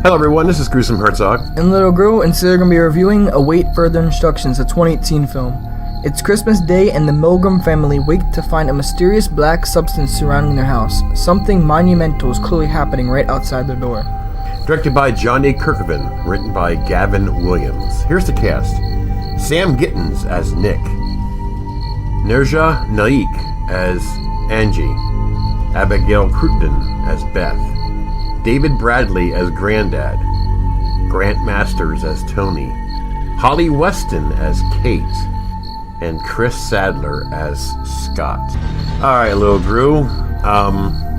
Hello everyone, this is Gruesome Herzog. And Little Gru, and today we're going to be reviewing Await Further Instructions, a 2018 film. It's Christmas Day and the Milgram family wake to find a mysterious black substance surrounding their house. Something monumental is clearly happening right outside their door. Directed by Johnny Kirkhoven, written by Gavin Williams. Here's the cast. Sam Gittins as Nick. Neerja Naik as Annji. Abigail Cruttenden as Beth. David Bradley as Granddad. Grant Masters as Tony. Holly Weston as Kate. And Chris Sadler as Scott. Alright, Little Gru.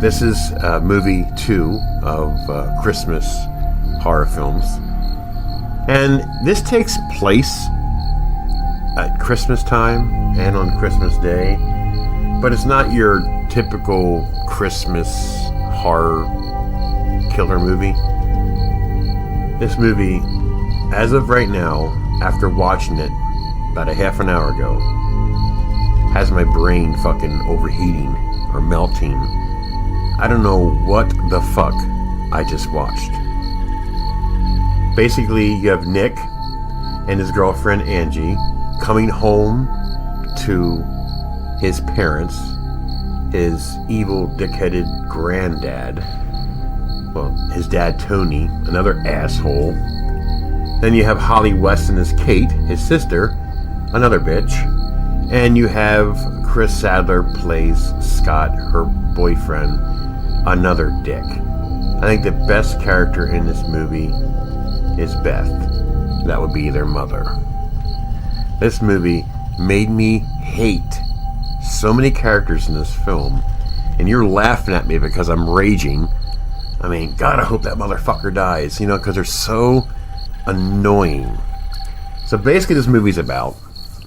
This is movie 2 of Christmas horror films. And this takes place at Christmas time and on Christmas Day. But it's not your typical Christmas horror killer movie. This movie, as of right now, after watching it about a half an hour ago, has my brain fucking overheating or melting. I don't know what the fuck I just watched. Basically, you have Nick and his girlfriend Annji coming home to his parents, his evil dick-headed granddad, well, his dad Tony, another asshole. Then you have Holly Weston as Kate, his sister, another bitch. And you have Chris Sadler plays Scott, her boyfriend, another dick. I think the best character in this movie is Beth. That would be their mother. This movie made me hate so many characters in this film. And you're laughing at me because I'm raging. I mean, God, I hope that motherfucker dies, you know, because they're so annoying. So basically this movie's about,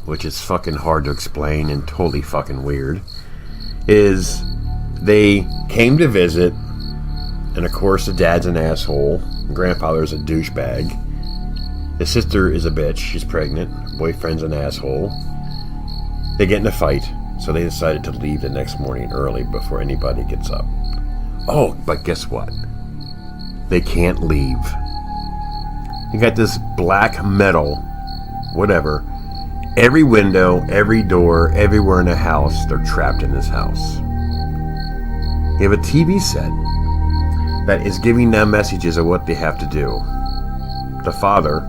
which is fucking hard to explain and totally fucking weird, is they came to visit, and of course the dad's an asshole, and grandfather's a douchebag. The sister is a bitch, she's pregnant, her boyfriend's an asshole. They get in a fight, so they decided to leave the next morning early before anybody gets up. Oh, but guess what? They can't leave. You got this black metal, whatever. Every window, every door, everywhere in the house, they're trapped in this house. You have a TV set that is giving them messages of what they have to do. The father,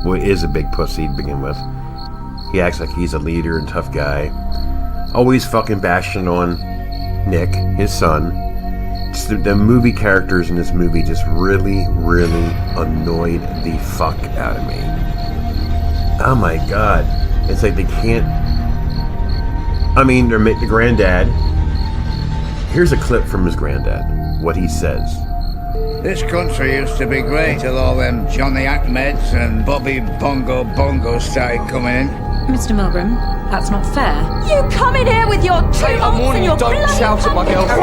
who is a big pussy to begin with, he acts like he's a leader and tough guy, always fucking bashing on Nick, his son. Just the movie characters in this movie just really, really annoyed the fuck out of me. Oh my god. It's like they can't... I mean, they're the granddad. Here's a clip from his granddad. What he says. This country used to be great till all them Johnny Ahmeds and Bobby Bongo started coming in. Mr. Milgram, that's not fair. You come in here with your tumults and your don't shout at my girlfriend.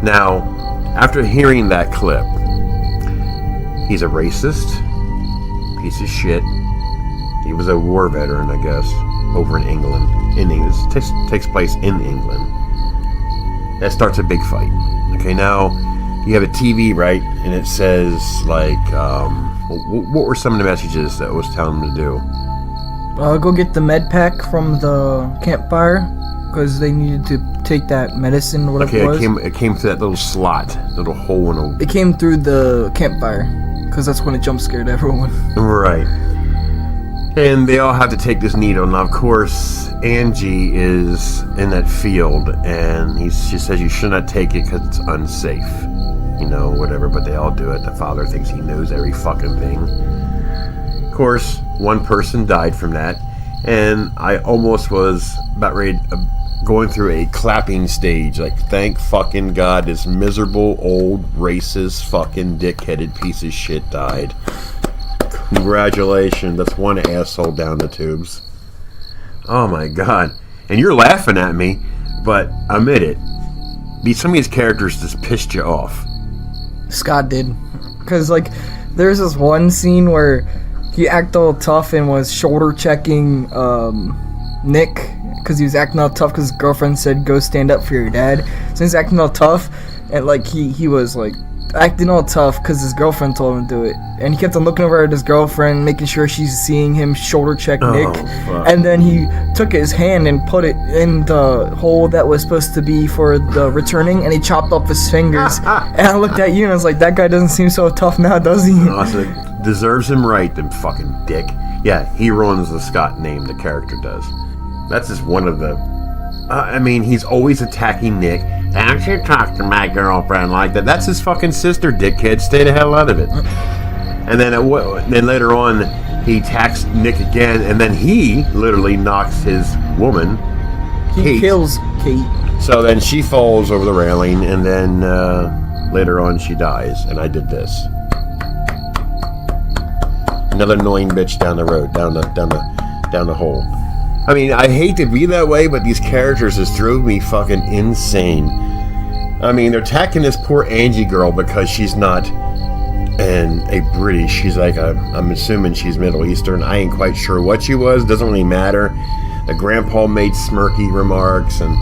Now, after hearing that clip, he's a racist, piece of shit. He was a war veteran, I guess, over in England. In England, this takes place in England. That starts a big fight. Okay, now you have a TV, right? And it says like, what were some of the messages that it was telling them to do? Go get the med pack from the campfire, because they needed to take that medicine or whatever it was. It came through that little slot, little hole in a... It came through the campfire, because that's when it jump scared everyone. Right. And they all have to take this needle. Now, of course, Annji is in that field, and she says you should not take it because it's unsafe. You know, whatever, but they all do it. The father thinks he knows every fucking thing. Of course, one person died from that, and I almost was about ready going through a clapping stage, like, thank fucking God this miserable old racist fucking dick-headed piece of shit died. Congratulations, that's one asshole down the tubes. Oh my God. And you're laughing at me, but admit it, some of these characters just pissed you off. Scott did. Because, like, there's this one scene where he acted all tough and was shoulder checking Nick, because he was acting all tough because his girlfriend said go stand up for your dad. So he's acting all tough, and like he was like acting all tough because his girlfriend told him to do it, and he kept on looking over at his girlfriend, making sure she's seeing him shoulder check Nick, and then he took his hand and put it in the hole that was supposed to be for the returning, and he chopped off his fingers. And I looked at you and I was like, that guy doesn't seem so tough now, does he? Awesome. Deserves him right, them fucking dick. Yeah, he ruins the Scott name, the character does. That's just one of the... I mean, he's always attacking Nick. Don't you talk to my girlfriend like that. That's his fucking sister, dickhead. Stay the hell out of it. And then later on, he attacks Nick again, and then he literally knocks his woman, He kills Kate. So then she falls over the railing, and then later on she dies, and I did this. Another annoying bitch down the road, down the hole. I mean, I hate to be that way, but these characters just drove me fucking insane. I mean, they're attacking this poor Annji girl because she's not a British. She's like I'm assuming she's Middle Eastern. I ain't quite sure what she was. Doesn't really matter. The grandpa made smirky remarks and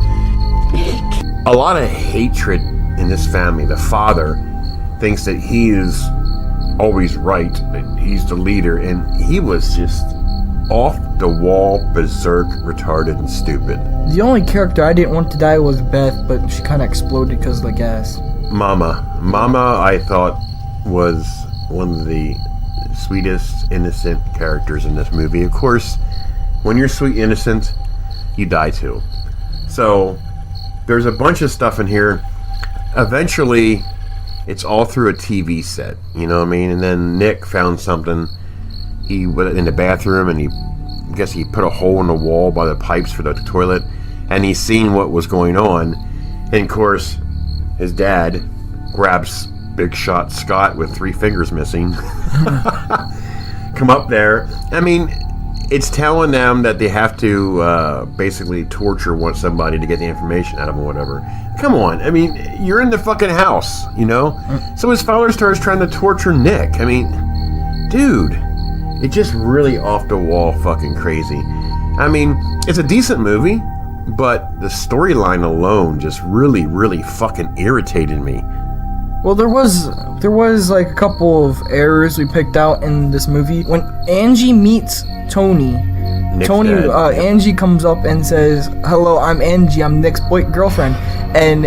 a lot of hatred in this family. The father thinks that he is always right, that he's the leader, and he was just off the wall, berserk, retarded, and stupid. The only character I didn't want to die was Beth, but she kind of exploded because of the gas. Mama, I thought was one of the sweetest, innocent characters in this movie. Of course, when you're sweet, innocent, you die too. So, there's a bunch of stuff in here. Eventually, it's all through a TV set, you know what I mean? And then Nick found something. He went in the bathroom and I guess he put a hole in the wall by the pipes for the toilet, and he seen what was going on. And of course, his dad grabs big shot Scott with 3 fingers missing. Come up there. I mean, it's telling them that they have to basically torture somebody to get the information out of them or whatever. Come on. I mean, you're in the fucking house, you know? So his father starts trying to torture Nick. I mean, dude. It's just really off the wall fucking crazy. I mean, it's a decent movie, but the storyline alone just really, really fucking irritated me. Well, there was like a couple of errors we picked out in this movie. When Annji meets Tony, Annji comes up and says, "Hello, I'm Annji. I'm Nick's girlfriend." And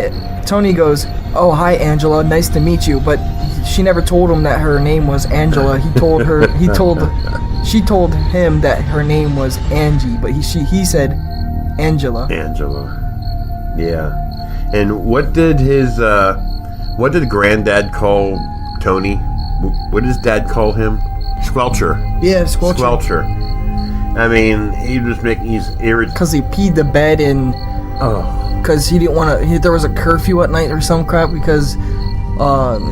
Tony goes, "Oh, hi, Angela. Nice to meet you." But she never told him that her name was Angela. She told him that her name was Annji, but he said Angela. Angela. Yeah. And what did Granddad call Tony? What did his dad call him? Squelcher. Yeah, Squelcher. Squelcher. I mean, he was he's irritated. Because he peed the bed and... Because he didn't want to... There was a curfew at night or some crap because...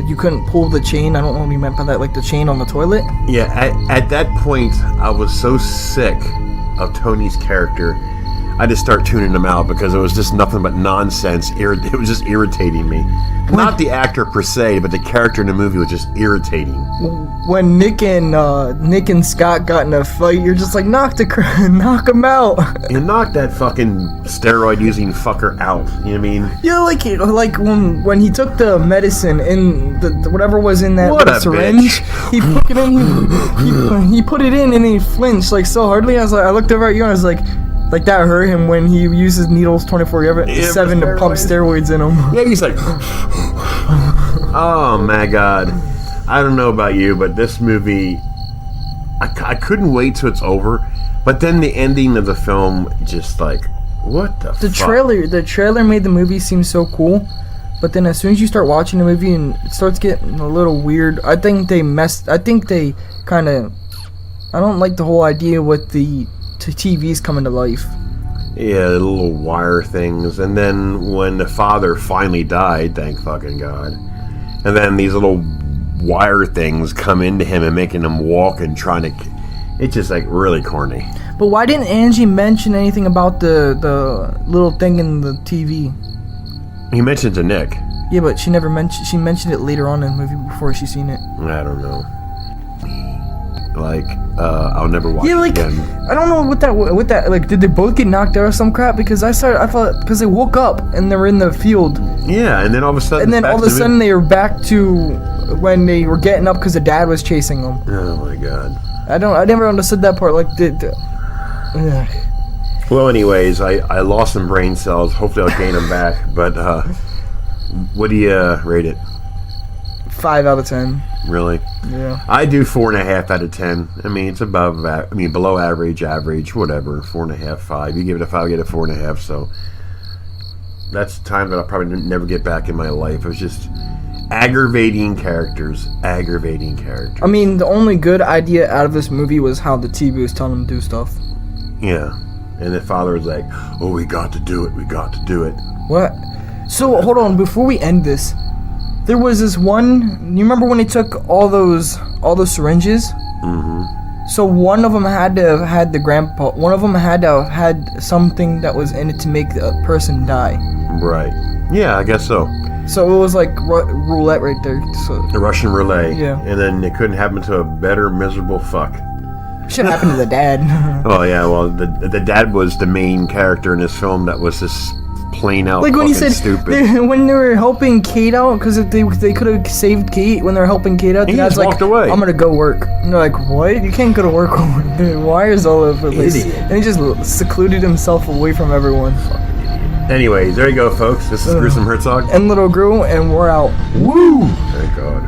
you couldn't pull the chain. I don't know what he meant by that, like the chain on the toilet. Yeah, at that point, I was so sick of Tony's character, I just start tuning him out because it was just nothing but nonsense. It was just irritating me. Not the actor per se, but the character in the movie was just irritating. When Nick and Scott got in a fight, you're just like, knock him out. You knock that fucking steroid-using fucker out. You know what I mean? Yeah, like when he took the medicine in the whatever was in that syringe, he put it in. He put it in and he flinched like so hardly. I looked over at you and I was like that hurt him when he uses needles 24/7 to pump steroids in him. Yeah, he's like, oh my god. I don't know about you, but this movie, I couldn't wait till it's over. But then the ending of the film, just like, what the fuck? The trailer made the movie seem so cool, but then as soon as you start watching the movie and it starts getting a little weird, I think they kind of... I don't like the whole idea with the TVs coming to life. Yeah, the little wire things. And then when the father finally died, thank fucking God. And then these little wire things come into him and making him walk and trying to... It's just like really corny. But why didn't Annji mention anything about the little thing in the TV? He mentioned to Nick. Yeah, but she mentioned it later on in the movie before she seen it. I don't know. Like, I'll never watch Yeah, it like again. I don't know what that like. Did they both get knocked out or some crap? Because I thought because they woke up and they were in the field, Yeah, and then all of a sudden... and then all of a sudden they were back to when they were getting up because the dad was chasing them. Oh my god. I never understood that part. Like ugh. Well, anyways, I lost some brain cells. Hopefully I'll gain them back. But, what do you rate it? 5 out of 10. Really? Yeah. I do 4.5 out of 10. I mean, it's below average, whatever. 4.5, 5. You give it a 5, I get a 4.5. So that's time that I'll probably never get back in my life. It was just aggravating characters. I mean, the only good idea out of this movie was how the TV was telling them to do stuff. Yeah. And the father was like, "Oh, we got to do it. We got to do it." What? So hold on, before we end this, there was this one. You remember when they took all those syringes? Mm-hmm. So one of them had to have had the grandpa. One of them had to have had something that was in it to make the person die. Right. Yeah, I guess so. So it was like roulette right there. So The Russian roulette. Yeah. And then it couldn't happen to a better miserable fuck. should happen to the dad. Oh yeah, well the dad was the main character in this film that was just plain out Like when fucking he said stupid. when they were helping Kate out, because they could have saved Kate when they were helping Kate out. The He dad's just like, walked away. "I'm gonna go work." And they're like, "What? You can't go to work with the wires all over the place." Idiot. And he just secluded himself away from everyone. Anyways, there you go, folks. This is Gruesome Herzog. And Little Gru, and we're out. Woo! Thank God.